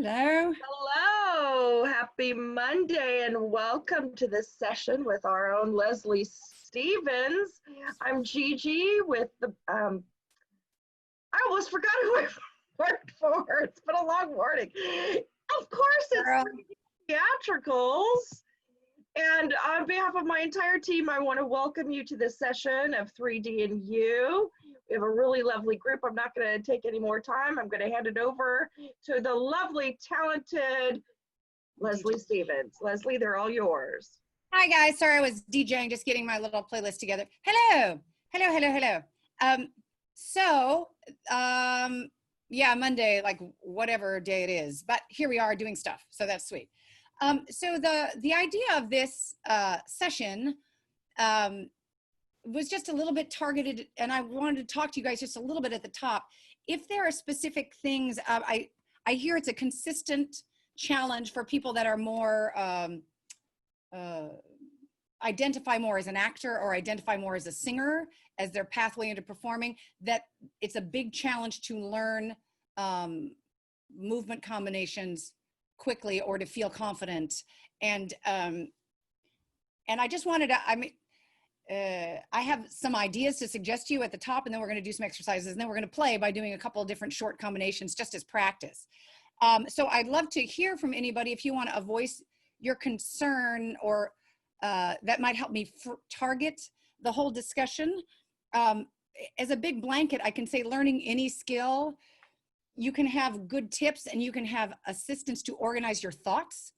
Hello. Hello, happy Monday, and welcome to this session with our own Leslie Stevens. I'm Gigi with I almost forgot who I worked for. It's been a long morning. Of course, it's Girl. Theatricals. And on behalf of my entire team, I want to welcome you to this session of 3D+U. We have a really lovely group. I'm not going to take any more time. I'm going to hand it over to the lovely, talented Leslie Stevens. Leslie, they're all yours. Hi guys, sorry I was DJing, just getting my little playlist together. Hello. Yeah, Monday, like whatever day it is, but here we are doing stuff, so that's sweet. So the idea of this session was just a little bit targeted, and I wanted to talk to you guys just a little bit at the top. If there are specific things, I hear it's a consistent challenge for people that are more identify more as an actor or identify more as a singer as their pathway into performing, that it's a big challenge to learn movement combinations quickly or to feel confident. And I just wanted to, I have some ideas to suggest to you at the top, and then we're going to do some exercises, and then we're going to play by doing a couple of different short combinations just as practice. So I'd love to hear from anybody if you want to voice your concern, or that might help me target the whole discussion. As a big blanket, I can say learning any skill, you can have good tips and you can have assistance to organize your thoughts.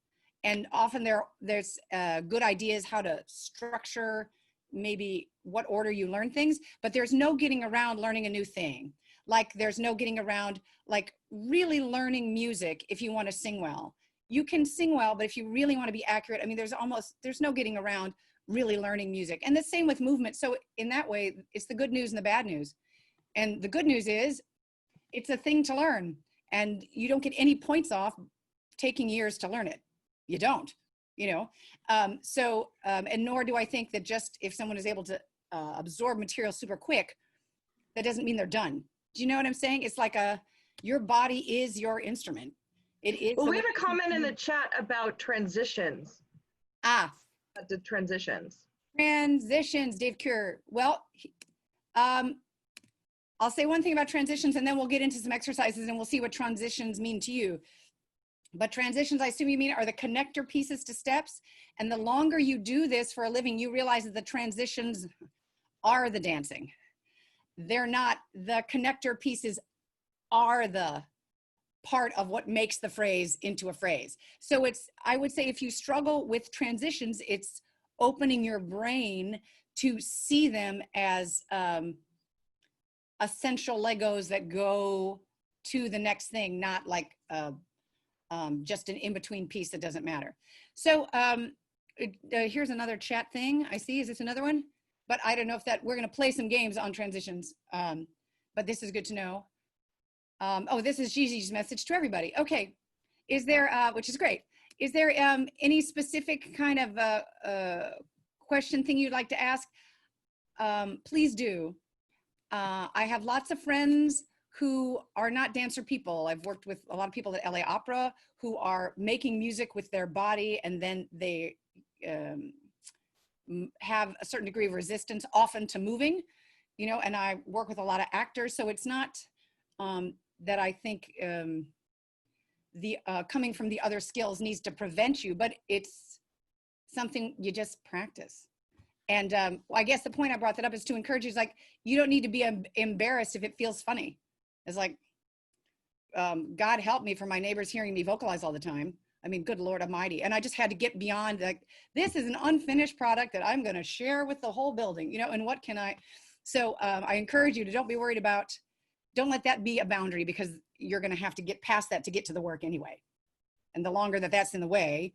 And often there's good ideas how to structure maybe what order you learn things, but there's no getting around learning a new thing. Like there's no getting around like really learning music if you want to sing well. You can sing well, but if you really want to be accurate, I mean, there's no getting around really learning music. And the same with movement. So in that way, it's the good news and the bad news. And the good news is it's a thing to learn, and you don't get any points off taking years to learn it. You don't, you know? And nor do I think that just if someone is able to absorb material super quick, that doesn't mean they're done. Do you know what I'm saying? It's like your body is your instrument. It is. Well, we have a comment in the chat about transitions. The transitions. Transitions, Dave Cure. Well, I'll say one thing about transitions, and then we'll get into some exercises and we'll see what transitions mean to you. But transitions, I assume you mean, are the connector pieces to steps. And the longer you do this for a living, you realize that the transitions are the dancing. They're not. The connector pieces are the part of what makes the phrase into a phrase. So I would say if you struggle with transitions, it's opening your brain to see them as essential Legos that go to the next thing, not like just an in-between piece that doesn't matter. So here's another chat thing I see. Is this another one? But I don't know if we're going to play some games on transitions. But this is good to know. Oh, this is Gigi's message to everybody. Okay. Is there, which is great. Is there any specific kind of question thing you'd like to ask? Please do. I have lots of friends who are not dancer people. I've worked with a lot of people at LA Opera who are making music with their body, and then they have a certain degree of resistance often to moving, you know, and I work with a lot of actors. So it's not that I think the coming from the other skills needs to prevent you, but it's something you just practice. And I guess the point I brought that up is to encourage you, is like, you don't need to be embarrassed if it feels funny. It's like, God help me for my neighbors hearing me vocalize all the time. I mean, good Lord Almighty. And I just had to get beyond, like, this is an unfinished product that I'm going to share with the whole building, you know, and what can I? So I encourage you to don't be worried about, don't let that be a boundary, because you're going to have to get past that to get to the work anyway. And the longer that that's in the way,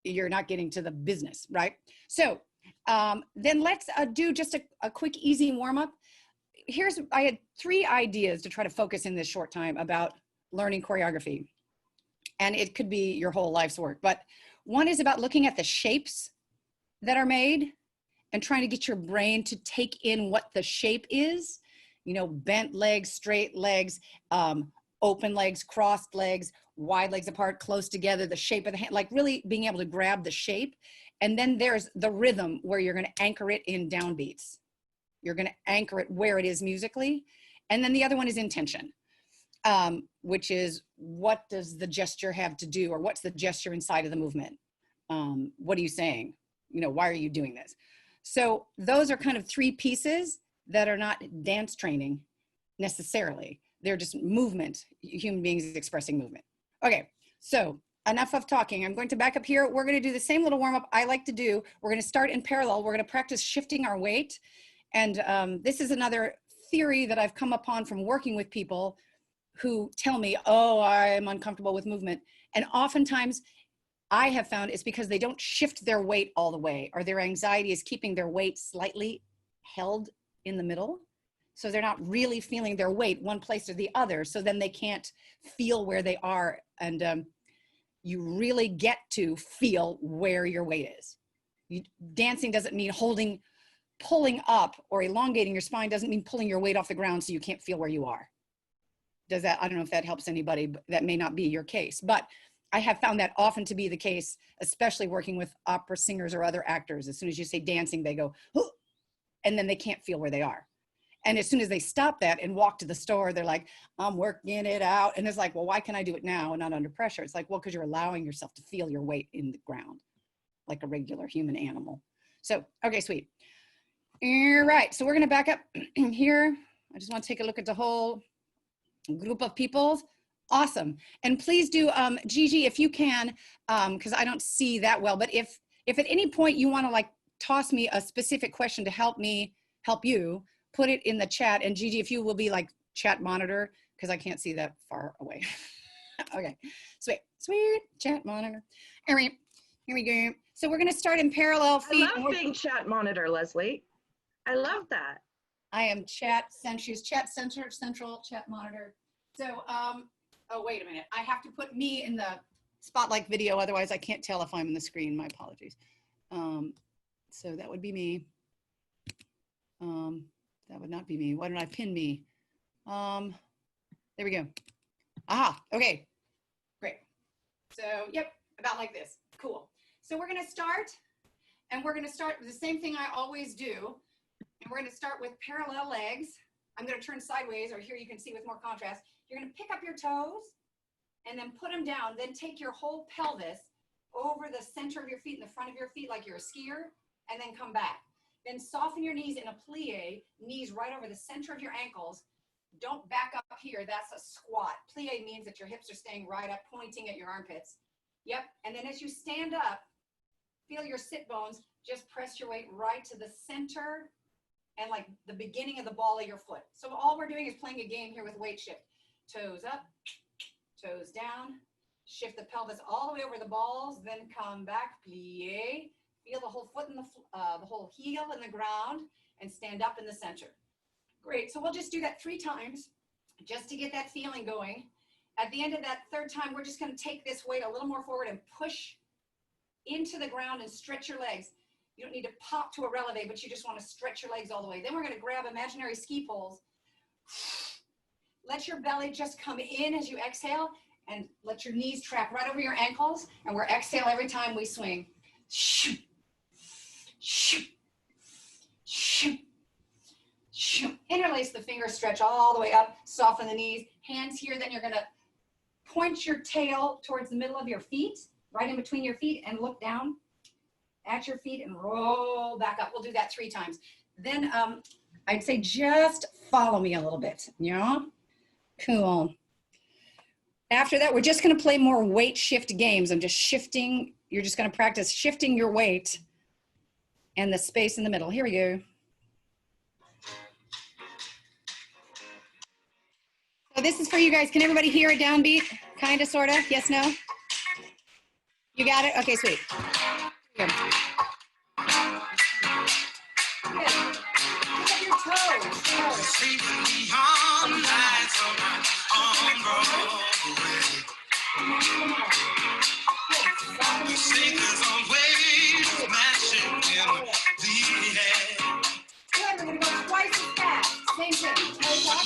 you're not getting to the business, right? So then let's do just a quick, easy warm-up. I had 3 ideas to try to focus in this short time about learning choreography. And it could be your whole life's work. But one is about looking at the shapes that are made and trying to get your brain to take in what the shape is. You know, bent legs, straight legs, open legs, crossed legs, wide legs apart, close together, the shape of the hand, like really being able to grab the shape. And then there's the rhythm where you're going to anchor it in downbeats. You're going to anchor it where it is musically. And then the other one is intention, which is what does the gesture have to do, or what's the gesture inside of the movement? What are you saying? You know, why are you doing this? So those are kind of three pieces that are not dance training necessarily. They're just movement, human beings expressing movement. Okay, so enough of talking. I'm going to back up here. We're going to do the same little warm up I like to do. We're going to start in parallel. We're going to practice shifting our weight. And this is another theory that I've come upon from working with people who tell me, oh, I'm uncomfortable with movement. And oftentimes I have found it's because they don't shift their weight all the way, or their anxiety is keeping their weight slightly held in the middle. So they're not really feeling their weight one place or the other. So then they can't feel where they are. And you really get to feel where your weight is. Dancing doesn't mean pulling up or elongating your spine, doesn't mean pulling your weight off the ground so you can't feel where you are. Does that, I don't know if that helps anybody, but that may not be your case. But I have found that often to be the case, especially working with opera singers or other actors. As soon as you say dancing, they go, oh, and then they can't feel where they are. And as soon as they stop that and walk to the store, they're like, I'm working it out. And it's like, well, why can I do it now and not under pressure? It's like, well, because you're allowing yourself to feel your weight in the ground like a regular human animal. So, okay, sweet. All right, so we're gonna back up here. I just want to take a look at the whole group of people. Awesome. And please do, Gigi, if you can, because I don't see that well, but if at any point you want to like toss me a specific question to help me help you, put it in the chat. And Gigi, if you will be like chat monitor, because I can't see that far away. Okay, sweet, chat monitor. All right, here we go. So we're gonna start in parallel feet. I love being chat monitor, Leslie. I love that. I am she's chat central chat monitor. So, oh, wait a minute. I have to put me in the spotlight video. Otherwise I can't tell if I'm in the screen. My apologies. So that would be me. That would not be me. Why don't I pin me? There we go. Aha, okay, great. So, yep, about like this, cool. So we're gonna start, and we're gonna start with the same thing I always do. And we're gonna start with parallel legs. I'm gonna turn sideways, or here you can see with more contrast. You're gonna pick up your toes and then put them down. Then take your whole pelvis over the center of your feet and the front of your feet like you're a skier, and then come back. Then soften your knees in a plie, knees right over the center of your ankles. Don't back up here, that's a squat. Plie means that your hips are staying right up, pointing at your armpits. Yep, and then as you stand up, feel your sit bones, just press your weight right to the center and like the beginning of the ball of your foot. So all we're doing is playing a game here with weight shift. Toes up, toes down, shift the pelvis all the way over the balls, then come back, plie. Feel the whole foot in the whole heel in the ground, and stand up in the center. Great, so we'll just do that 3 times just to get that feeling going. At the end of that 3rd time, we're just gonna take this weight a little more forward and push into the ground and stretch your legs. You don't need to pop to a releve, but you just wanna stretch your legs all the way. Then we're gonna grab imaginary ski poles. Let your belly just come in as you exhale, and let your knees track right over your ankles, and we're exhale every time we swing. Interlace the fingers, stretch all the way up, soften the knees, hands here. Then you're gonna point your tail towards the middle of your feet, right in between your feet, and look down at your feet and roll back up. We'll do that 3 times. Then I'd say just follow me a little bit, yeah? Cool. After that, we're just gonna play more weight shift games. I'm just shifting, you're just gonna practice shifting your weight and the space in the middle. Here we go. So this is for you guys. Can everybody hear a downbeat? Kind of, sort of, yes, no? You got it? Okay, sweet. Good. Good. Pick up your toes. Good, we're gonna go twice as fast. Same thing. Toes up.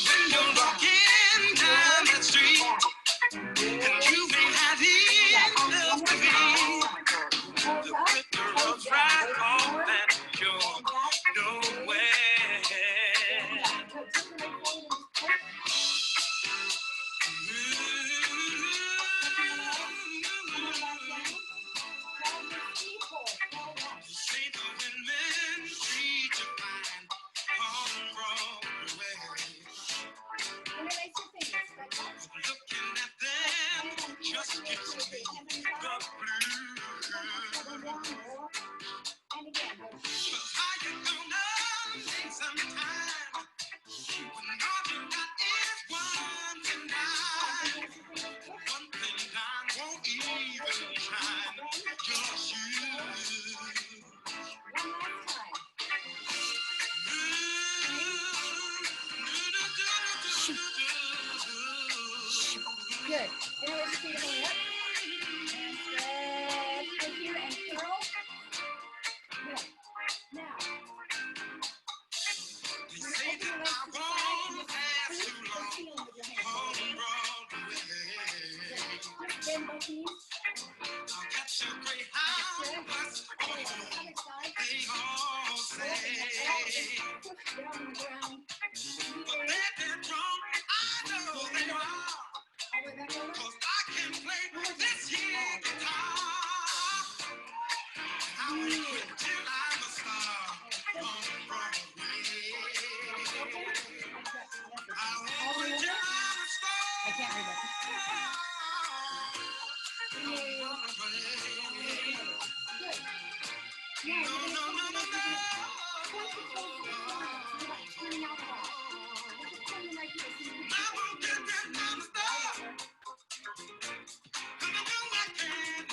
Good. Interlace your feet going up. And stretch. Good here and curl. Good. Now. They say that I won't last too long on Broadway. Bend both knees. I'll catch a Greyhound bus. Oh, they all say. Push down on the ground. But they're wrong. I know they are. All the way back over. 'Cause I can play this here guitar. I will quit till I'm a star on Broadway. I won't quit till I'm a star. I can't read that. Good. Now, No, no, no, no, no. turning out the ball. Just turn them right here. I won't quit till I'm a star. 'Cause I know I can.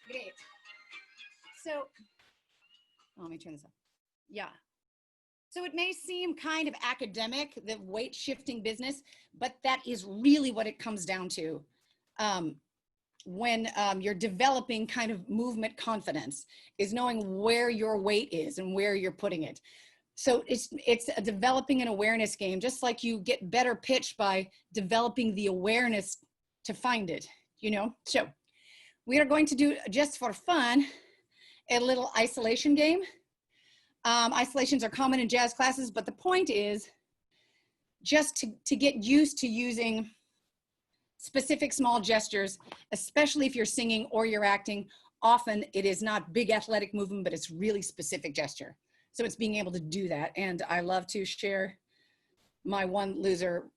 Great. So, let me turn this up. Yeah. So it may seem kind of academic, the weight shifting business, but that is really what it comes down to when you're developing kind of movement confidence, is knowing where your weight is and where you're putting it. So it's a developing an awareness game, just like you get better pitch by developing the awareness to find it, you know? So we are going to do, just for fun, a little isolation game. Isolations are common in jazz classes, but the point is just to get used to using specific small gestures, especially if you're singing or you're acting. Often it is not big athletic movement, but it's really specific gesture. So it's being able to do that. And I love to share my one loser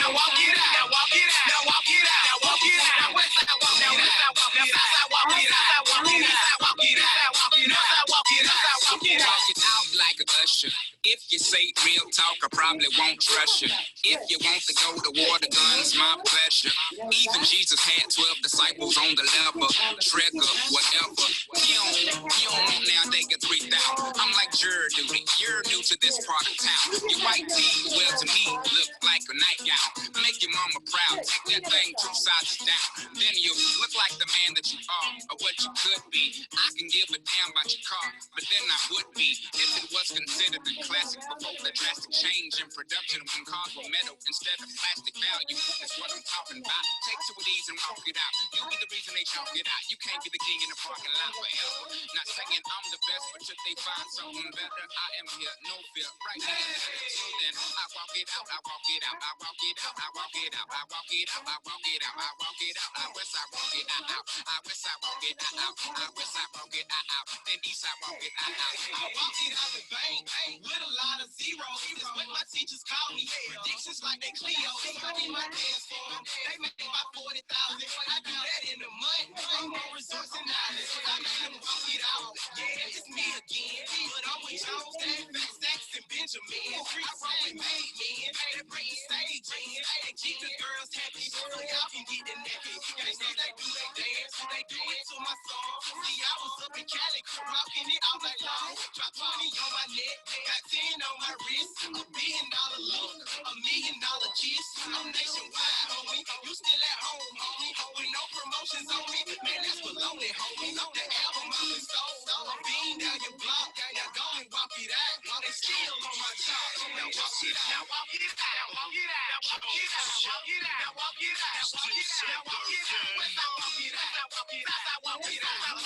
Now walk it out. Now walk it out. Now walk it out. Now walk it out. Now west side walk it out. West side walk it out. South side walk it out. South side walk it out. East side walk it out. North side walk it out. South walk it out. Walk it out like a usher. If you say real talk, I probably won't trust you. If you want to go to war, the gun's my pleasure. Even Jesus had 12 disciples on the level. Trigger, whatever. You don't want now they get 3,000. I'm like Jared, dude. You're new to this part of town. Your white tee, well to me, look like a nightgown. Make your mama proud. Take that thing 2 sizes down. Then you look like the man that you are, or what you could be. I can give a damn about your car, but then I would be if it was considered a classic before the drastic change in production when cars were metal instead of plastic value. That's what I'm talking about. Take 2 of these and walk it out. You be the reason they chalk it out. You can't be the king in the parking lot forever. Not saying I'm the best, but should they find something better, I am here, no fear. Right now, until then, I walk it out. I walk it out. I walk it out. I walk it out. I walk it out. I walk it out. I walk it out. I west side walk it out. I west side walk it out. I west side walk it out. Then east side walk it out. I walk it out the bank with a lot of zeros. That's what my teachers call me. Predictions like they Cleo. I need my dance for them. They make my 40,000. I do that in a month. I'm more resourcing knowledge. I made them walk it out. Yeah, it's me again. But I'm with Jones, Dan, Fat Stacks, and Benjamin. I roll with made men. They bring the stage in. They keep the girls happy. So y'all can get the naked. Gangsters, they do they dance. They do it to my song. See, I was up in Cali, rocking it all night long. Drop 20 on my neck. Got 10 on my wrist. $1 billion look. $1 million kiss. I'm nationwide, homie. You still at home, homie. With no promotions on me. Man, that's baloney, homie. The album I was sold. I'm being down your block. Now go and walk it out. They still on my job. Now walk it out. Now walk it out. Now walk it out. Now walk it out. Now walk it out. Now walk it out. Now walk it out. West side walk it out. Now walk it out. South walk it out. Now walk it out. Now walk it out. Now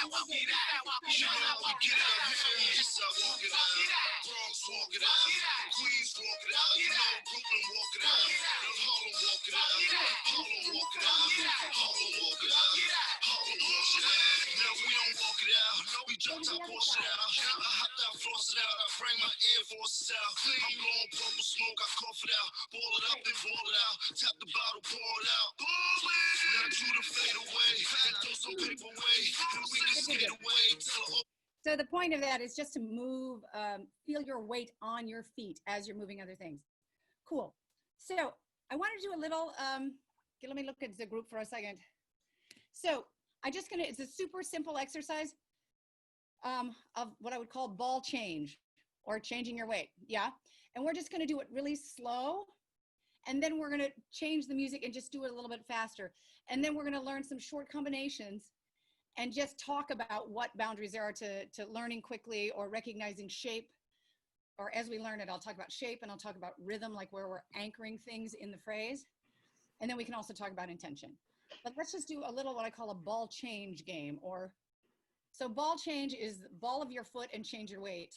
walk it out. Now walk it out. East side walk it out. Bronx walk it out. Queens walk it out. You know Brooklyn walk it out. Harlem walk it out. Harlem walk it out. Harlem walk it out. Harlem walk it out. Now we don't walk it out. No, we dropped our Porsche out. I hopped out, floss it out. I bring my Air Forces out. I'm blowing purple smoke. I cough it out. Ball it up, then ball it out. Tap the bottle, pour it out. Now do the fade away. And throw some paper away. And we can skate away. So the point of that is just to move, feel your weight on your feet as you're moving other things. Cool. So I want to do a little, let me look at the group for a second. So it's a super simple exercise of what I would call ball change or changing your weight. Yeah. And we're just going to do it really slow. And then we're going to change the music and just do it a little bit faster. And then we're going to learn some short combinations and just talk about what boundaries there are to learning quickly or recognizing shape. Or as we learn it, I'll talk about shape and I'll talk about rhythm, like where we're anchoring things in the phrase. And then we can also talk about intention. But let's just do a little what I call a ball change game. So ball change is ball of your foot and change your weight.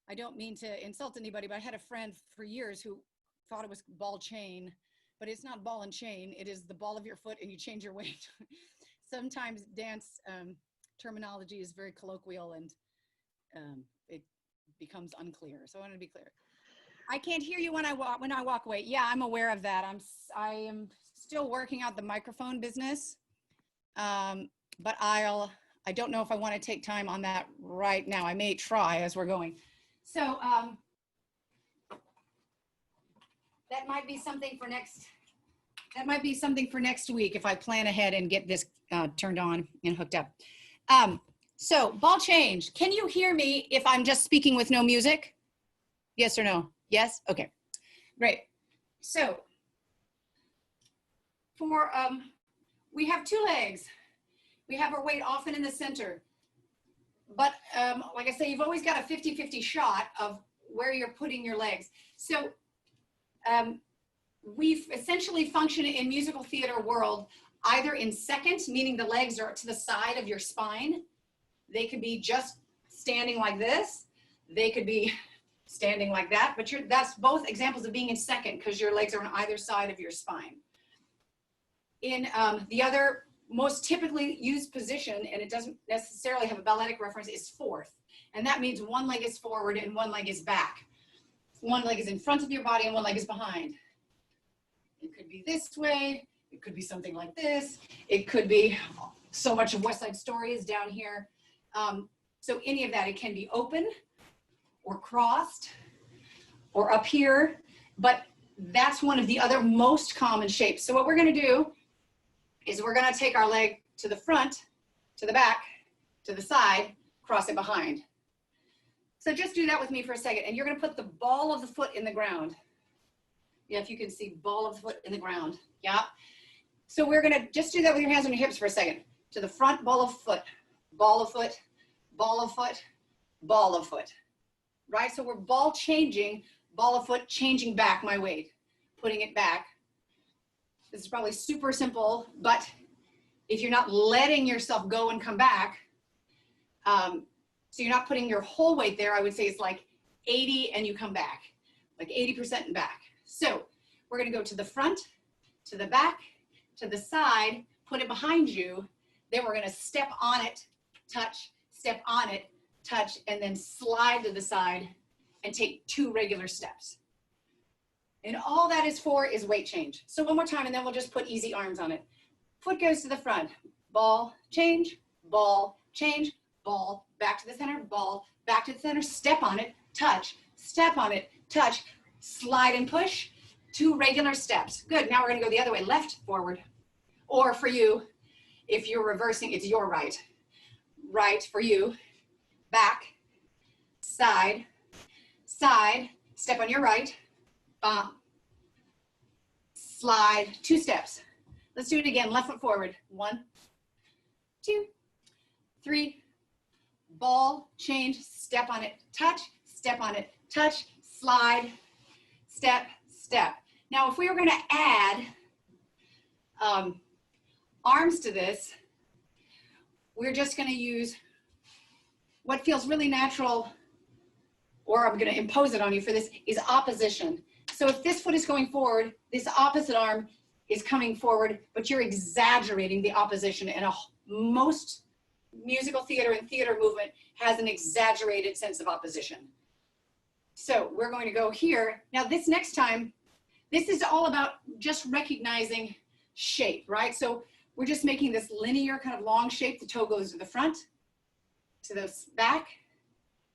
I don't mean to insult anybody, but I had a friend for years who thought it was ball chain, but it's not ball and chain. It is the ball of your foot and you change your weight. Sometimes dance terminology is very colloquial and it becomes unclear. So I want to be clear. I can't hear you when I walk away. Yeah, I'm aware of that. I am still working out the microphone business. But I don't know if I want to take time on that right now. I may try as we're going. So that might be something for next week if I plan ahead and get this turned on and hooked up. So ball change. Can you hear me if I'm just speaking with no music? Yes or no? Yes? Okay, great. So for, we have two legs. We have our weight often in the center. But like I say, you've always got a 50-50 shot of where you're putting your legs. So we essentially function in musical theater world either in seconds, meaning the legs are to the side of your spine. They could be just standing like this. They could be standing like that, but that's both examples of being in second because your legs are on either side of your spine. In the other most typically used position, and it doesn't necessarily have a balletic reference, is fourth. And that means one leg is forward and one leg is back. One leg is in front of your body and one leg is behind. It could be this way. It could be something like this. It could be, so much of West Side Story is down here. So any of that, it can be open or crossed or up here, but that's one of the other most common shapes. So what we're gonna do is we're gonna take our leg to the front, to the back, to the side, cross it behind. So just do that with me for a second, and you're gonna put the ball of the foot in the ground. Yeah, if you can see ball of the foot in the ground, yeah. So we're gonna just do that with your hands on your hips for a second. To the front, ball of foot, ball of foot, ball of foot, ball of foot, right? So we're ball changing, ball of foot, changing back my weight, putting it back. This is probably super simple, but if you're not letting yourself go and come back, so you're not putting your whole weight there, I would say it's like 80 and you come back, like 80% and back. So we're gonna go to the front, to the back, to the side, put it behind you. Then we're gonna step on it, touch, step on it, touch, and then slide to the side and take 2 regular steps. And all that is for is weight change. So one more time, and then we'll just put easy arms on it. Foot goes to the front, ball, change, ball, change, ball, back to the center, ball, back to the center, step on it, touch, step on it, touch, slide and push, 2 regular steps. Good, now we're gonna go the other way, left, forward. Or for you, if you're reversing, it's your right. Right for you, back, side, side, step on your right, bump, slide, 2 steps. Let's do it again, left foot forward. 1, 2, 3, ball, change, step on it, touch, step on it, touch, slide, step, step. Now, if we were gonna add arms to this, we're just gonna use what feels really natural, or I'm gonna impose it on you for this, is opposition. So if this foot is going forward, this opposite arm is coming forward, but you're exaggerating the opposition, and most musical theater and theater movement has an exaggerated sense of opposition. So we're going to go here. Now this next time, this is all about just recognizing shape, right? So we're just making this linear kind of long shape. The toe goes to the front, to the back,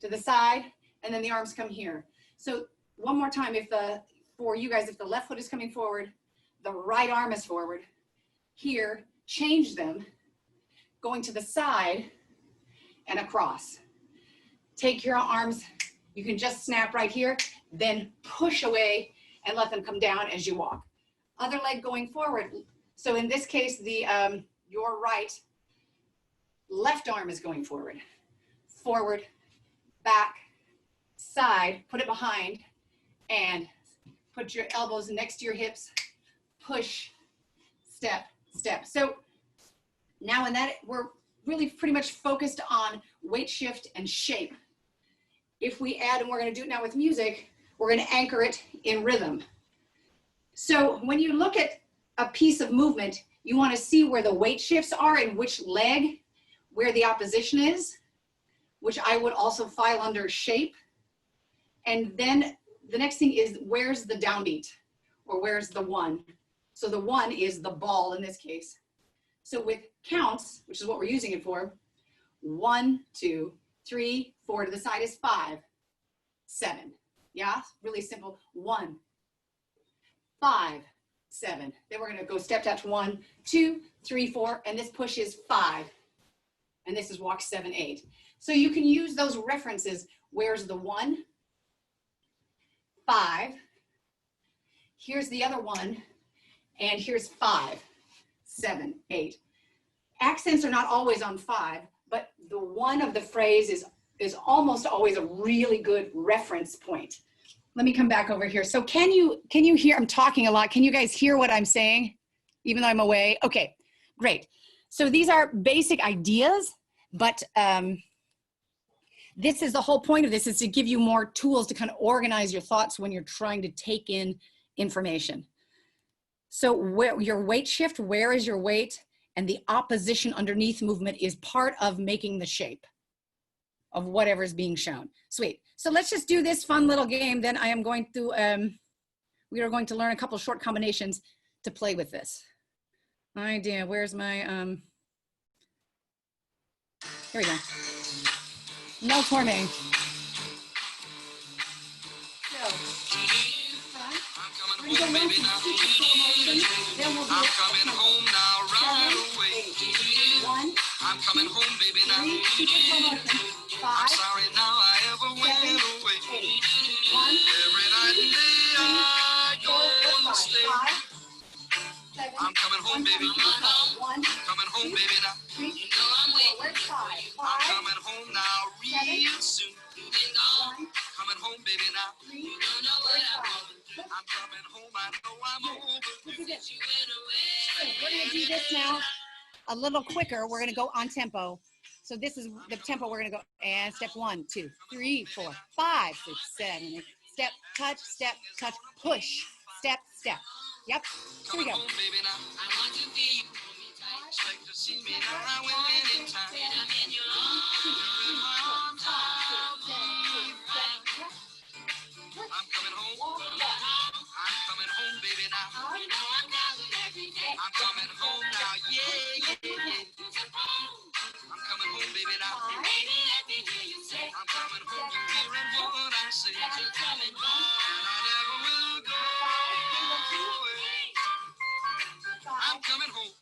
to the side, and then the arms come here. So one more time, for you guys, if the left foot is coming forward, the right arm is forward. Here, change them, going to the side and across. Take your arms, you can just snap right here, then push away and let them come down as you walk. Other leg going forward. So in this case, your left arm is going forward. Forward, back, side, put it behind, and put your elbows next to your hips, push, step, step. So now in that, we're really pretty much focused on weight shift and shape. If we add, and we're gonna do it now with music, we're gonna anchor it in rhythm. So when you look at a piece of movement, you wanna see where the weight shifts are and which leg, where the opposition is, which I would also file under shape. And then the next thing is where's the downbeat or where's the one? So the one is the ball in this case. So with counts, which is what we're using it for, 1, 2, 3, 4 to the side is 5, 7. Yeah, really simple. 1, 5, 7. Then we're going to go step touch 1, 2, 3, 4, and this push is 5. And this is walk 7, 8. So you can use those references. Where's the 1? 5. Here's the other one. And here's 5, 7, 8. Accents are not always on 5, but the one of the phrase is almost always a really good reference point. Let me come back over here. So can you hear, I'm talking a lot. Can you guys hear what I'm saying, even though I'm away? Okay, great. So these are basic ideas, but this is the whole point of this, is to give you more tools to kind of organize your thoughts when you're trying to take in information. So where your weight shift, where is your weight? And the opposition underneath movement is part of making the shape of whatever is being shown. Sweet. So let's just do this fun little game. Then I am going to, we are going to learn a couple short combinations to play with this. Idea, where's my, here we go. No forming. So, front. I'm coming home, baby, now. I'm coming home now, right away. 1, I'm coming home, baby, now. 3, keep it slow motion. 5, I'm sorry now I ever went 7, away. 8. 1, Every night and day I go 4, and 5, stay. 7. I'm coming home, baby. 1, Coming home, baby, now. 3, 4, where's 5? I'm 5, coming home now, real soon. 1, Coming home, baby, now. 3, where's 5? I'm coming home, I know I'm overdue. We're gonna do this now a little quicker. We're gonna go on tempo. So this is the tempo we're gonna go. And step 1, 2, 3, 4, 5, 6, 7, 8. Step, touch, push. Step, step. Yep. Here we go. Home, baby, now. I want to feel you. Expect to see me now anytime. You're in my arms, I'll be right. I'm coming home. I'm coming home, baby, now. I'm coming home now, yeah, yeah, yeah. I'm coming home, baby, now. I'm coming home, you hearing what I say. And I never will go away. I'm coming home.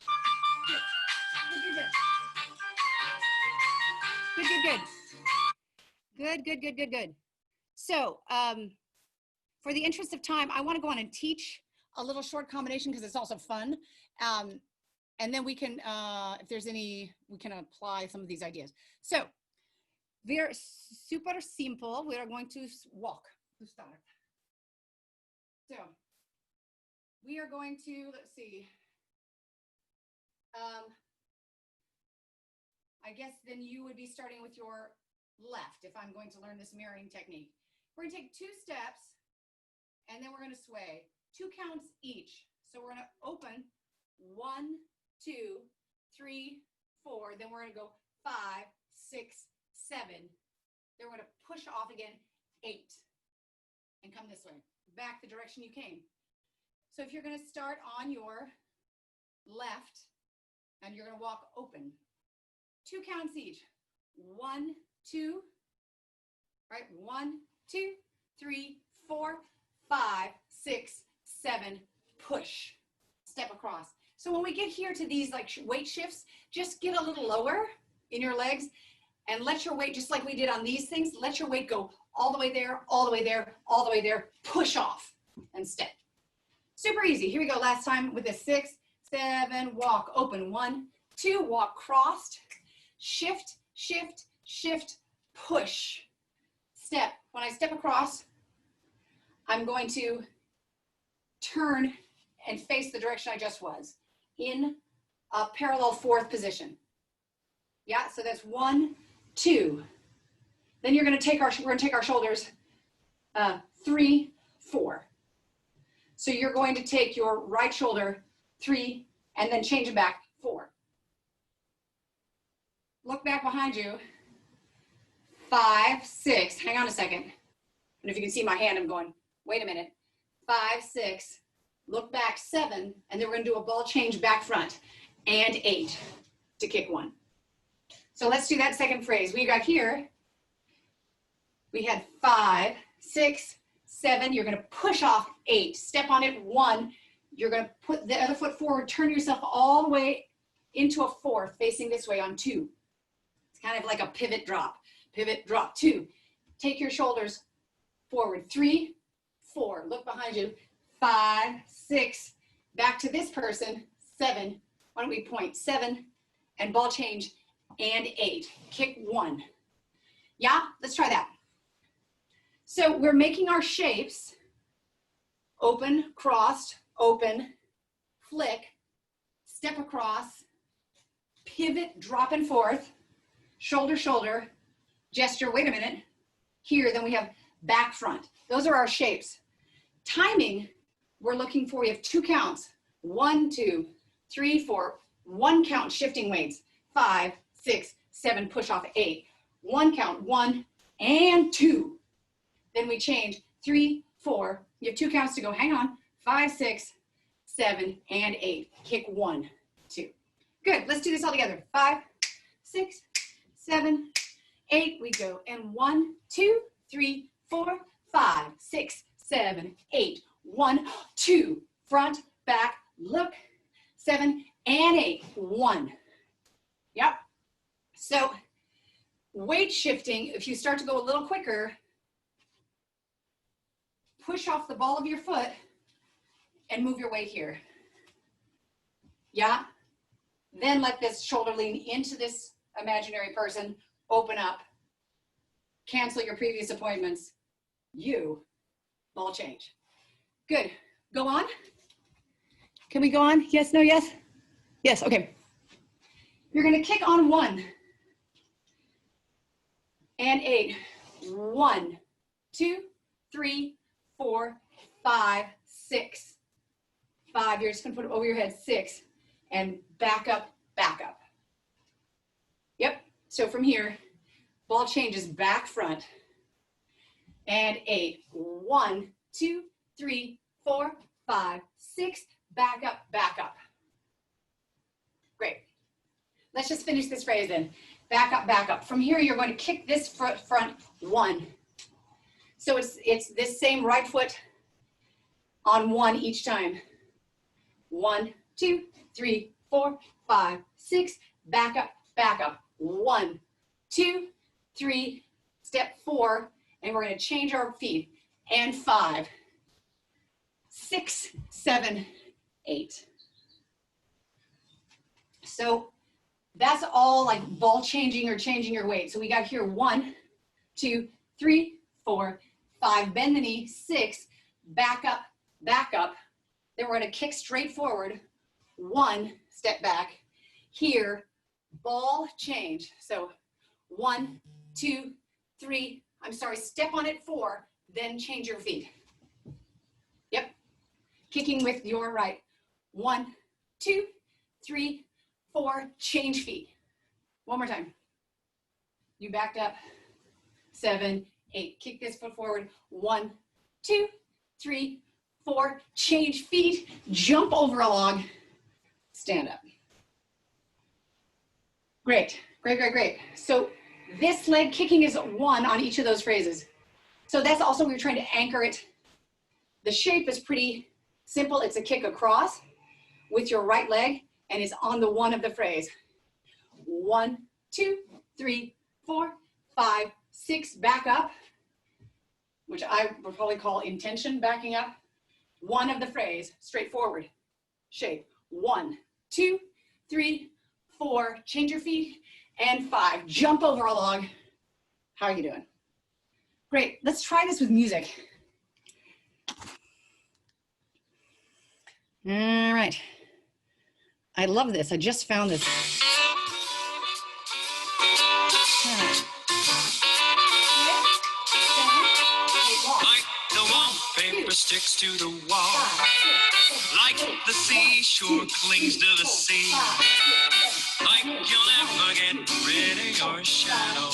Good. So, for the interest of time, I want to go on and teach a little short combination because it's also fun. And then we can, if there's any, we can apply some of these ideas. So, we're super simple. We are going to walk to start. So, we are going to, let's see. I guess then you would be starting with your left if I'm going to learn this mirroring technique. We're gonna take 2 steps and then we're gonna sway. 2 counts each. So we're gonna open 1, 2, 3, 4. Then we're gonna go 5, 6, 7. Then we're gonna push off again 8 and come this way, back the direction you came. So if you're gonna start on your left and you're gonna walk open, 2 counts each. 1, 2, right? 1, 2, 3, 4, 5, 6, 7, push, step across. So when we get here to these like weight shifts, just get a little lower in your legs and let your weight, just like we did on these things, let your weight go all the way there, all the way there, all the way there, push off and step. Super easy. Here we go. Last time with this 6, 7, walk, open, 1, 2, walk, crossed, shift, shift, shift, push, step. When I step across, I'm going to turn and face the direction I just was in a parallel 4th position. Yeah, so that's 1, 2. Then we're going to take our shoulders 3, 4. So you're going to take your right shoulder 3 and then change it back 4. Look back behind you. 5, 6. Hang on a second. And if you can see my hand, I'm going wait a minute, 5, 6, look back, 7, and then we're gonna do a ball change back front, and 8 to kick 1. So let's do that second phrase. We got here, we had 5, 6, 7, you're gonna push off 8, step on it, 1, you're gonna put the other foot forward, turn yourself all the way into a 4th, facing this way on 2. It's kind of like a pivot, drop, 2. Take your shoulders forward, 3, 4, look behind you, 5, 6, back to this person, 7, why don't we point, 7, and ball change, and 8, kick 1. Yeah, let's try that. So we're making our shapes, open, crossed, open, flick, step across, pivot, drop and forth, shoulder, shoulder, gesture, wait a minute, here, then we have back, front. Those are our shapes. Timing, we're looking for, we have 2 counts, 1, 2, 3, 4, 1 count, shifting weights, 5, 6, 7, push off 8, 1 count, 1 and 2. Then we change 3, 4, you have 2 counts to go, hang on, 5, 6, 7, and 8, kick 1, 2. Good, let's do this all together, 5, 6, 7, 8, we go, and 1, 2, 3, 4, 5, 6, 7, 8, 1, 2, front, back, look, 7, and 8, 1. Yep. So weight shifting, if you start to go a little quicker, push off the ball of your foot and move your weight here. Yeah. Then let this shoulder lean into this imaginary person, open up, cancel your previous appointments, you, ball change. Good, go on. Can we go on? Yes, no, yes? Yes, okay. You're gonna kick on 1 and 8. 1, 2, 3, 4, 5, 6. 5, you're just gonna put it over your head, 6, and back up, back up. Yep, so from here, ball changes back, front, and 8. 1, 2, 3, 4, 5, 6, back up, back up. Great. Let's just finish this phrase then. Back up, back up. From here, you're going to kick this front 1. So it's this same right foot on 1 each time. 1, 2, 3, 4, 5, 6, back up, back up. 1, 2, 3, step 4, and we're going to change our feet. And 5, 6, 7, 8. So that's all like ball changing or changing your weight. So we got here 1, 2, 3, 4, 5, bend the knee, 6, back up, back up. Then we're going to kick straight forward, 1, step back. Here, ball change. So 1, 2, 3, I'm sorry, step on it 4, then change your feet. Yep, kicking with your right. 1, 2, 3, 4, change feet. One more time. You backed up, 7, 8. Kick this foot forward. 1, 2, 3, 4, change feet, jump over a log, stand up. Great, great, great, great. So this leg kicking is 1 on each of those phrases. So that's also, we're trying to anchor it. The shape is pretty simple. It's a kick across with your right leg, and it's on the 1 of the phrase. 1, 2, 3, 4, 5, 6, back up, which I would probably call intention, backing up. 1 of the phrase, straightforward shape. 1, 2, 3, 4, change your feet, and 5, jump over a log. How are you doing? Great, let's try this with music. All right. I love this, I just found this. Like the wallpaper sticks to the wall, like the seashore clings to the sea, like you'll never get rid of your shadow,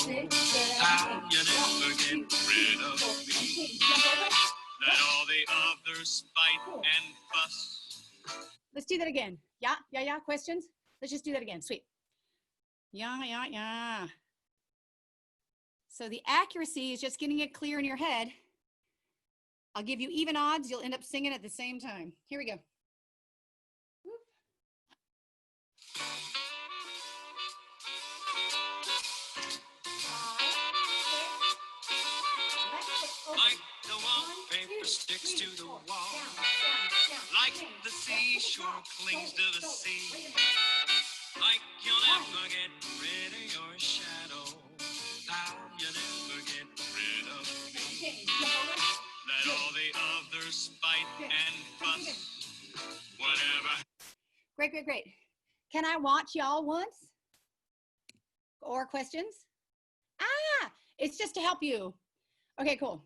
how you never get rid of me. Let all the others fight and fuss. Let's do that again. Yeah, yeah, yeah. Questions? Let's just do that again. Sweet. Yeah, yeah, yeah. So the accuracy is just getting it clear in your head. I'll give you even odds. You'll end up singing at the same time. Here we go. Like the wallpaper sticks to the wall. Like the seashore clings to the sea. Like you'll never get rid of your shadow. How you never get rid of me. Let all the others fight and fuss. Whatever. Great, great, great. Can I watch y'all once? Or questions? Ah, it's just to help you. Okay, cool.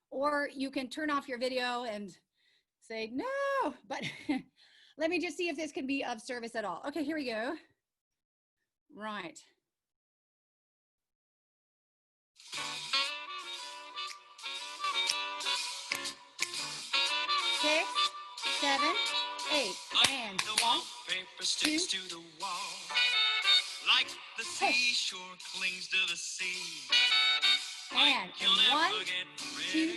Or you can turn off your video and say, no, but let me just see if this can be of service at all. Okay, here we go. Right. Six, 7, 8, and the wallpaper sticks to the wall. Like the seashore clings to the sea. And 1, 2,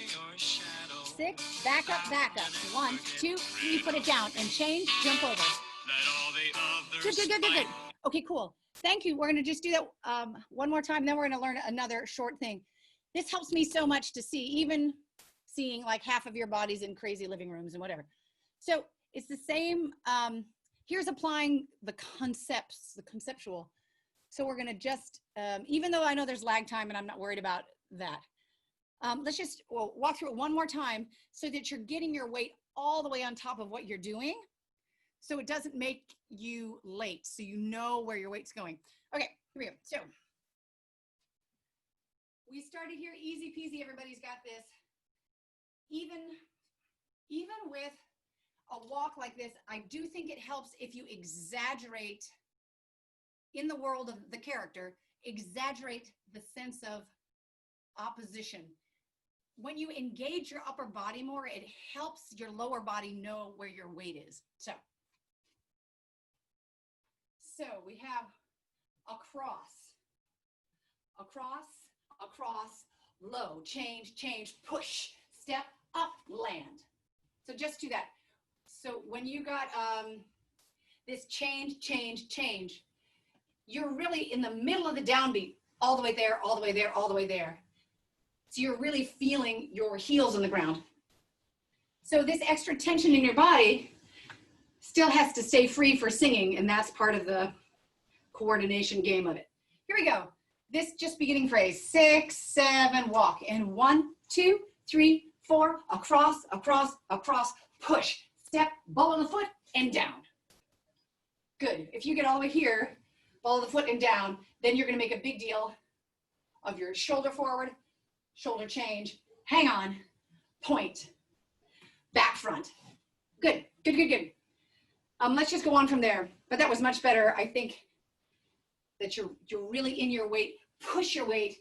6, back up, back up. 1, 2, 3, put it down and change, jump over. Good, good, good, good, good. Okay, cool. Thank you. We're going to just do that one more time, then we're going to learn another short thing. This helps me so much to see, even seeing like half of your bodies in crazy living rooms and whatever. So it's the same. Here's applying the concepts, the conceptual. So we're going to just, even though I know there's lag time and I'm not worried about that, let's just walk through it one more time so that you're getting your weight all the way on top of what you're doing. So it doesn't make you late. So you know where your weight's going. Okay, here we go. So we started here, easy peasy, everybody's got this. Even with a walk like this, I do think it helps if you exaggerate in the world of the character, exaggerate the sense of opposition. When you engage your upper body more, it helps your lower body know where your weight is. So we have across, across, across, low, change, change, push, step, up, land. So just do that. So when you got this change, change, change, you're really in the middle of the downbeat, all the way there, all the way there, all the way there. So you're really feeling your heels on the ground. So this extra tension in your body still has to stay free for singing, and that's part of the coordination game of it. Here we go. This just beginning phrase, 6, 7, walk, and 1, 2, 3, 4, across, across, across, push, step, ball of the foot, and down. Good. If you get all the way here, ball of the foot and down, then you're going to make a big deal of your shoulder forward, shoulder change, hang on, point, back front. Good, good, good, good. Let's just go on from there. But that was much better. I think that you're really in your weight. Push your weight,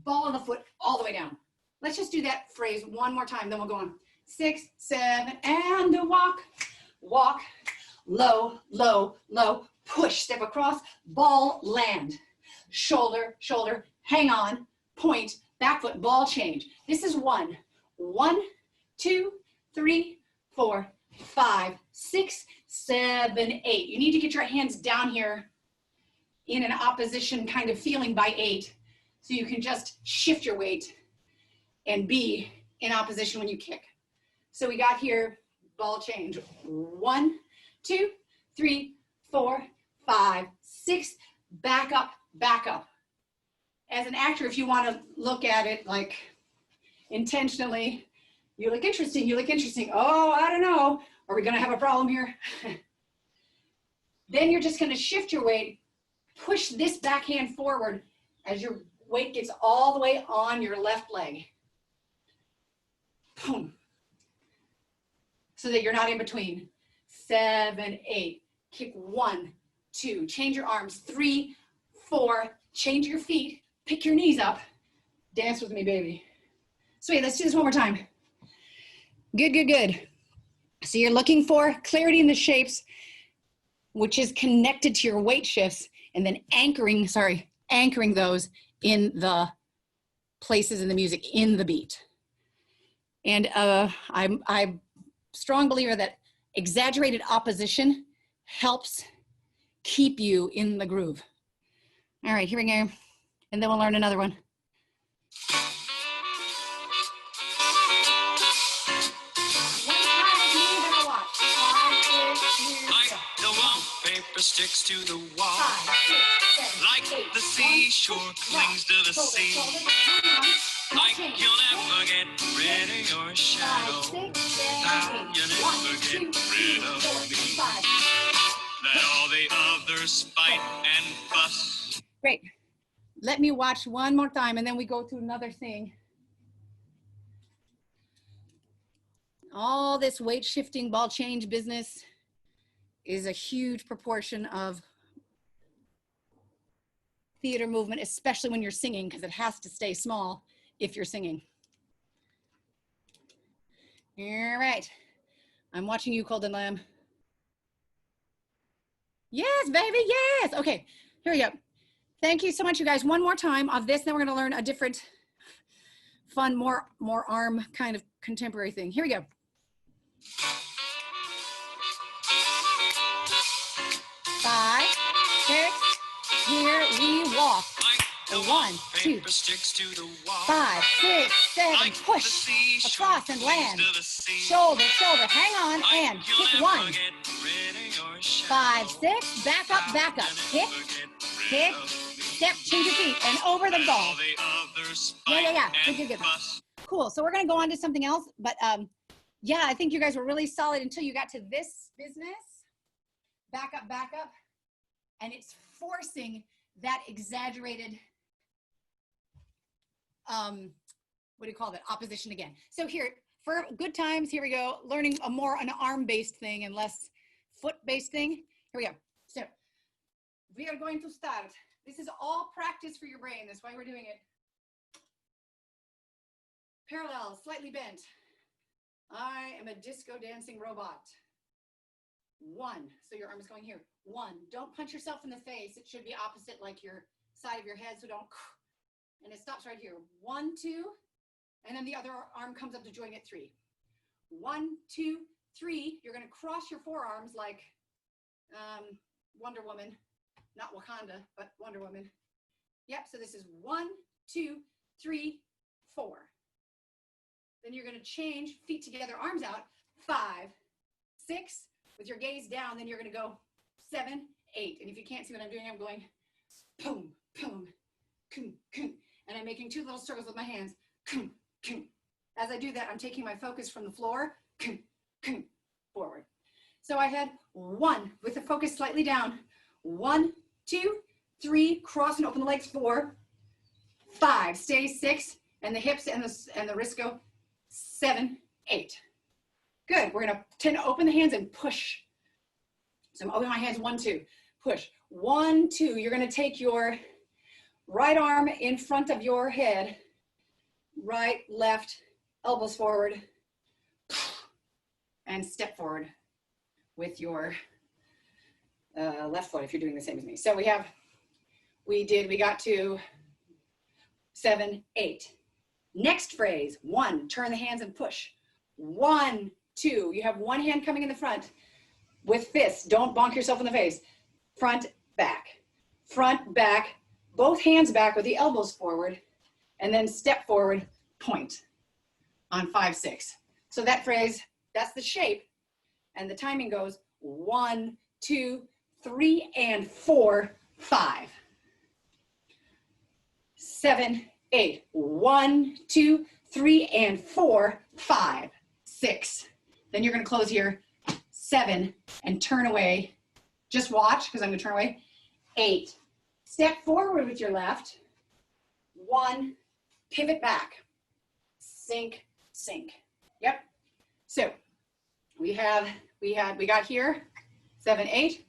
ball of the foot all the way down. Let's just do that phrase one more time, then we'll go on. 6, 7, and a walk, walk, low, low, low, push, step across, ball, land, shoulder, shoulder, hang on, point, back foot, ball change. This is 1, 1, 2, 3, 4, 5, 6, 7, 8. You need to get your hands down here in an opposition kind of feeling by 8, so you can just shift your weight and be in opposition when you kick. So we got here, ball change, 1, 2, 3, 4, 5, 6, back up, back up. As an actor, if you want to look at it like intentionally, you look interesting, you look interesting. Oh, I don't know. Are we going to have a problem here? Then you're just going to shift your weight, push this backhand forward as your weight gets all the way on your left leg. Boom. So that you're not in between. 7, 8. Kick 1, 2. Change your arms. 3, 4. Change your feet. Pick your knees up. Dance with me, baby. Sweet, let's do this one more time. Good, good, good. So you're looking for clarity in the shapes, which is connected to your weight shifts, and then anchoring those in the places in the music, in the beat. And I'm a strong believer that exaggerated opposition helps keep you in the groove. All right, here we go. And then we'll learn another one. Paper sticks to the wall, like the seashore clings to the sea, like you'll never get rid of your shadow, how you never get rid of me, let all the others fight and fuss. Great. Let me watch one more time and then we go to another thing. All this weight shifting, ball change business is a huge proportion of theater movement, especially when you're singing, because it has to stay small if you're singing. All right. I'm watching you, Golden Lamb. Yes, baby, yes. Okay, here we go. Thank you so much, you guys. One more time of this, then we're gonna learn a different fun, more arm kind of contemporary thing. Here we go. 5, 6, here we walk. 1, 2, 5, 6, 7, push across and land. Shoulder, shoulder, hang on and kick 1. 5, 6, back up, kick, kick, step, change your feet, and over the ball. Yeah, good. Cool, so we're gonna go on to something else, but yeah, I think you guys were really solid until you got to this business. Back up, and it's forcing that exaggerated, what do you call that, opposition again. So here, for good times, here we go, learning an arm-based thing and less foot-based thing. Here we go. So we are going to start. This is all practice for your brain. That's why we're doing it. Parallel, slightly bent. I am a disco dancing robot. 1, so your arm is going here. 1, don't punch yourself in the face. It should be opposite, like your side of your head, so don't, and it stops right here. 1, 2, and then the other arm comes up to join it. 3. 1, 2, 3. You're gonna cross your forearms like Wonder Woman, not Wakanda, but Wonder Woman. Yep, so this is 1, 2, 3, 4. Then you're gonna change, feet together, arms out. 5, 6, with your gaze down, then you're gonna go 7, 8. And if you can't see what I'm doing, I'm going boom, boom, boom, boom. And I'm making 2 little circles with my hands. Boom, boom. As I do that, I'm taking my focus from the floor, boom, boom, forward. So I had 1 with the focus slightly down. 1, 2, 3, cross and open the legs. 4, 5, stay. 6, and the hips and the wrists go. 7, 8. Good. We're gonna tend to open the hands and push. So I'm opening my hands. 1, 2, push. 1, 2. You're gonna take your right arm in front of your head. Right, left, elbows forward, and step forward with your left foot if you're doing the same as me. So we got to 7, 8. Next phrase, 1, turn the hands and push. 1, 2, you have one hand coming in the front with fists. Don't bonk yourself in the face. Front, back, both hands back with the elbows forward, and then step forward, point on 5, 6. So that phrase, that's the shape, and the timing goes 1, 2, 3, and 4, 5. 7, 8. 1, 2, 3, and 4, 5, 6. Then you're gonna close here, 7, and turn away. Just watch, because I'm gonna turn away. 8. Step forward with your left. 1, pivot back. Sink, sink. Yep. So we got here 7, 8.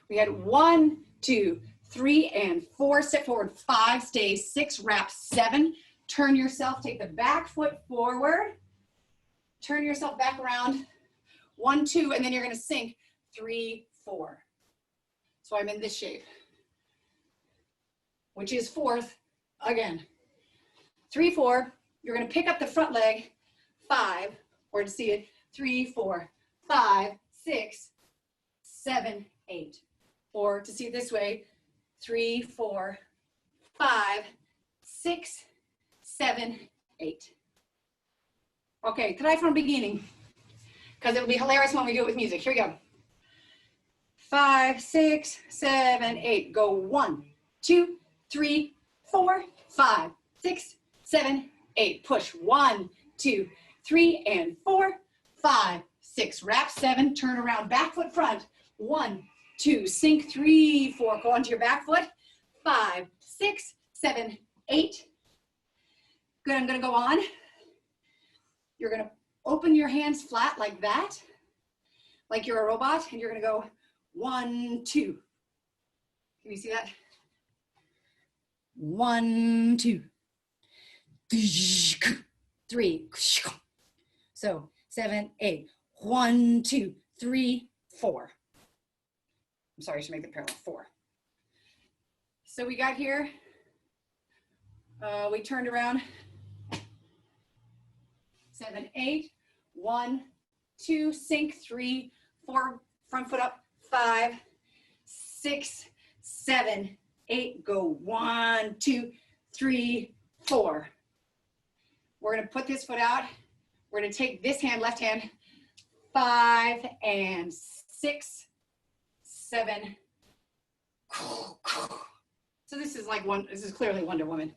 We had 1, 2, 3, and 4. Step forward. 5, stay. 6, wrap. 7. Turn yourself. Take the back foot forward. turn yourself back around. 1, 2, and then you're gonna sink 3, 4. So I'm in this shape, which is fourth again. 3, 4, you're gonna pick up the front leg, 5, or to see it, 3, 4, 5, 6, 7, 8. Or to see it this way, 3, 4, 5, 6, 7, 8. Okay, try from the beginning, because it'll be hilarious when we do it with music. Here we go. 5, 6, 7, 8. Go 1, 2, 3, 4, 5, 6, 7, 8. Push 1, 2, 3, and 4, 5, 6. Wrap 7. Turn around. Back foot front. 1, 2. Sink 3, 4. Go onto your back foot. 5, 6, 7, 8. Good. I'm going to go on. You're going to open your hands flat like that, like you're a robot, and you're going to go 1, 2. Can you see that? 1, 2. 3. So 7, 8. 1, 2, 3, 4. I'm sorry, I should make the parallel. 4. So we got here. We turned around. 7, 8. 1, 2. Sink 3, 4. Front foot up. 5, 6, 7, 8. Go 1, 2, 3, 4. We're going to put this foot out. We're going to take this hand, left hand, 5 and 6, 7. So this is like this is clearly Wonder Woman.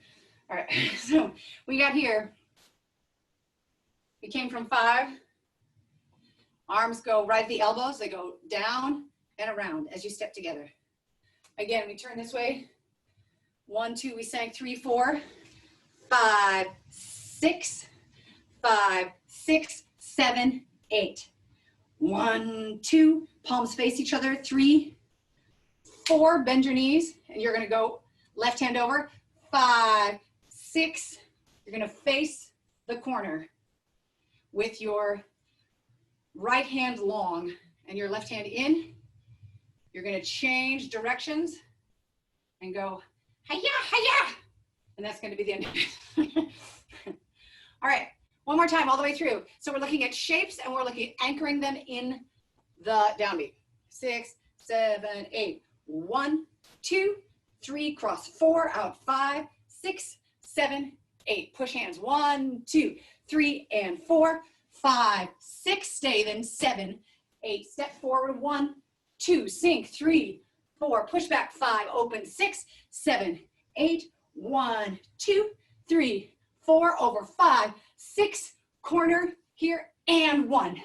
All right, so we got here. We came from 5. Arms go right at the elbows. They go down and around as you step together. Again, we turn this way. 1, 2, we sank 3, 4, 5, 6, 5, 6, 7, 8. 1, 2, palms face each other. 3, 4, bend your knees, and you're going to go left hand over. 5, 6, you're going to face the corner with your right hand long and your left hand in. You're going to change directions and go hi-ya, hi-ya, and that's going to be the end. All right, one more time all the way through. So we're looking at shapes and we're looking at anchoring them in the downbeat. 6, 7, 8. 1, 2, 3, cross 4, out 5, 6, 7, 8. Push hands 1, 2, 3, and 4, 5, 6. Stay, then 7, 8. Step forward 1, 2. Sink 3, 4. Push back 5. Open 6, 7, 8. 1, 2, 3, 4. Over 5, 6. Corner here and 1.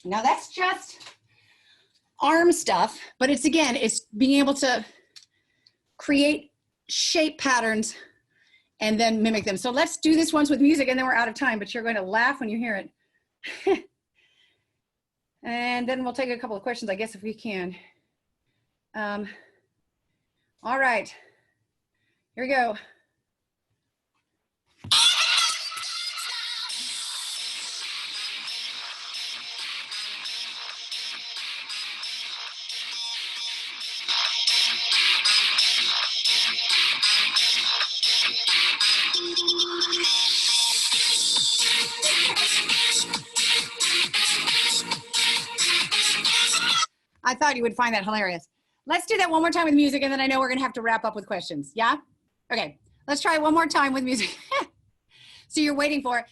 Now that's just arm stuff, but it's again, it's being able to create shape patterns and then mimic them. So let's do this once with music and then we're out of time, but you're going to laugh when you hear it. And then we'll take a couple of questions, I guess, if we can. All right, here we go. I thought you would find that hilarious. Let's do that one more time with music, and then I know we're going to have to wrap up with questions. Yeah? Okay. Let's try it one more time with music. So you're waiting for everybody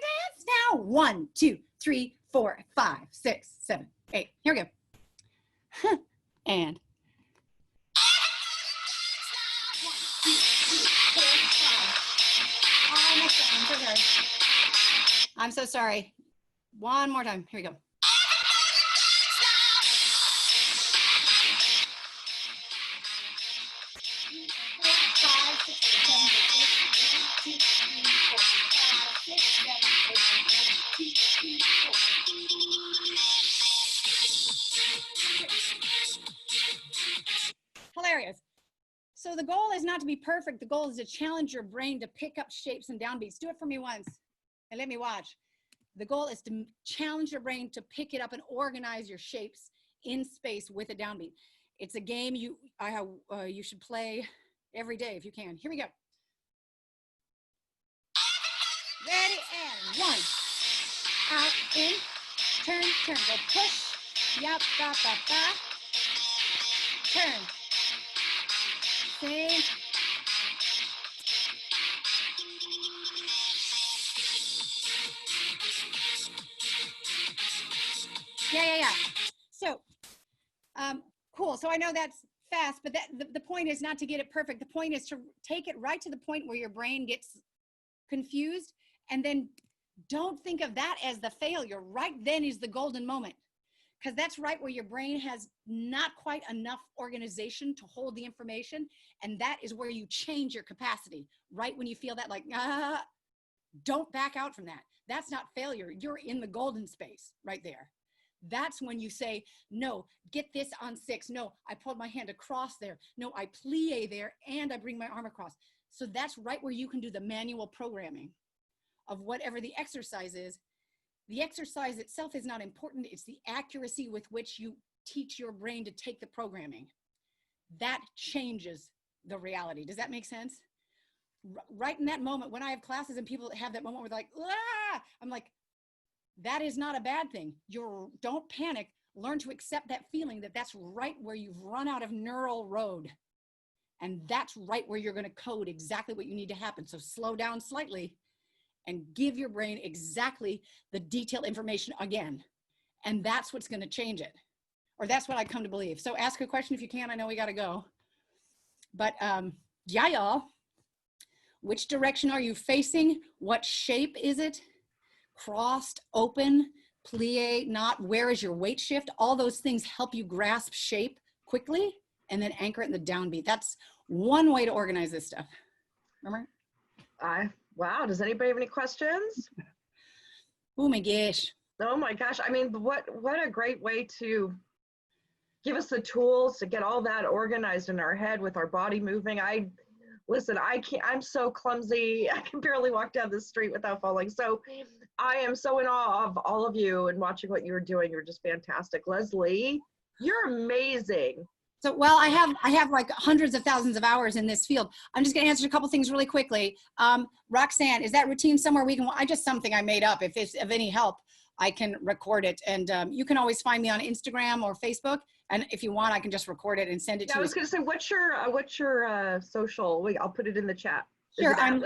dance now. 1, 2, 3, 4, 5, 6, 7, 8. Here we go. And. I'm so sorry. One more time. Here we go. Hilarious. So the goal is not to be perfect. The goal is to challenge your brain to pick up shapes and downbeats. Do it for me once and let me watch. The goal is to challenge your brain to pick it up and organize your shapes in space with a downbeat. It's a game you should play every day if you can. Here we go. Ready, and 1. Out, in, turn, turn. Go push. Yap, ba, ba, ba. Turn. Same. Yeah. So, cool. So I know that's fast, but the point is not to get it perfect. The point is to take it right to the point where your brain gets confused, and then don't think of that as the failure. Right then is the golden moment, because that's right where your brain has not quite enough organization to hold the information, and that is where you change your capacity. Right when you feel that, like, don't back out from that. That's not failure. You're in the golden space right there. That's when you say, no, get this on 6. No, I pulled my hand across there. No, I plie there, and I bring my arm across. So that's right where you can do the manual programming of whatever the exercise is. The exercise itself is not important. It's the accuracy with which you teach your brain to take the programming. That changes the reality. Does that make sense? Right in that moment, when I have classes and people have that moment where they're like, ah, I'm like, that is not a bad thing. Don't panic. Learn to accept that feeling that's right where you've run out of neural road. And that's right where you're going to code exactly what you need to happen. So slow down slightly and give your brain exactly the detailed information again. And that's what's going to change it. Or that's what I come to believe. So ask a question if you can. I know we got to go. But yeah, y'all. Which direction are you facing? What shape is it? Crossed, open, plie, not, where is your weight shift? All those things help you grasp shape quickly and then anchor it in the downbeat. That's one way to organize this stuff. Remember? Wow, does anybody have any questions? Oh my gosh. Oh my gosh, I mean, what a great way to give us the tools to get all that organized in our head with our body moving. Listen, I'm so clumsy. I can barely walk down the street without falling. So I am so in awe of all of you and watching what you're doing. You're just fantastic. Leslie, you're amazing. So, well, I have like hundreds of thousands of hours in this field. I'm just going to answer a couple things really quickly. Roxanne, is that routine somewhere we can, something I made up. If it's of any help, I can record it. And you can always find me on Instagram or Facebook. And if you want, I can just record it and send it to you. I was going to say, what's your social? Wait, I'll put it in the chat. Sure, I'm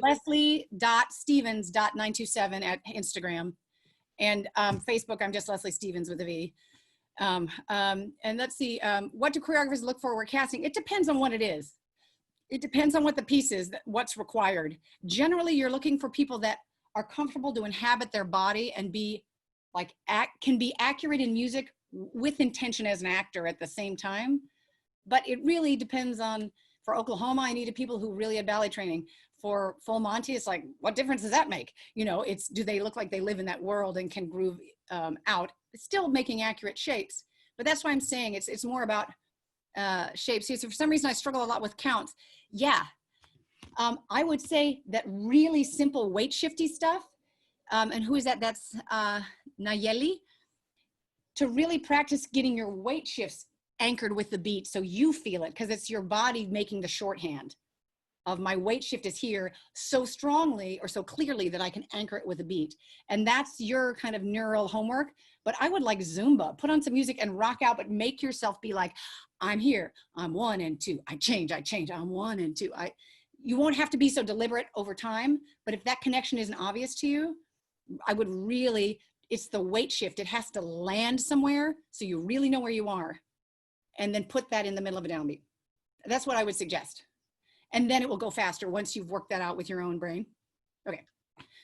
Leslie.Stevens.927 at Instagram. And Facebook, I'm just Leslie Stevens with a V. And let's see, what do choreographers look for when casting? It depends on what it is. It depends on what the piece is, what's required. Generally, you're looking for people that are comfortable to inhabit their body and be like, can be accurate in music with intention as an actor at the same time. But it really depends on, for Oklahoma, I needed people who really had ballet training. For Full Monty, it's like, what difference does that make? You know, do they look like they live in that world and can groove out? It's still making accurate shapes. But that's why I'm saying it's more about shapes. So for some reason, I struggle a lot with counts. Yeah, I would say that really simple weight shifty stuff. And who is that? That's Nayeli. To really practice getting your weight shifts anchored with the beat so you feel it, because it's your body making the shorthand of my weight shift is here so strongly or so clearly that I can anchor it with a beat. And that's your kind of neural homework. But I would like Zumba, put on some music and rock out, but make yourself be like, I'm here, I'm 1 and 2, I change, I'm 1 and 2. You won't have to be so deliberate over time, but if that connection isn't obvious to you, I would really, it's the weight shift. It has to land somewhere so you really know where you are, and then put that in the middle of a downbeat. That's what I would suggest. And then it will go faster once you've worked that out with your own brain. Okay.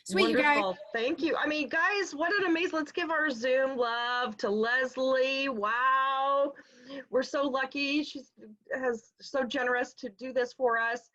Sweet, wonderful. You guys. Thank you. I mean, guys, what an amazing, let's give our Zoom love to Leslie. Wow. We're so lucky. She's so generous to do this for us.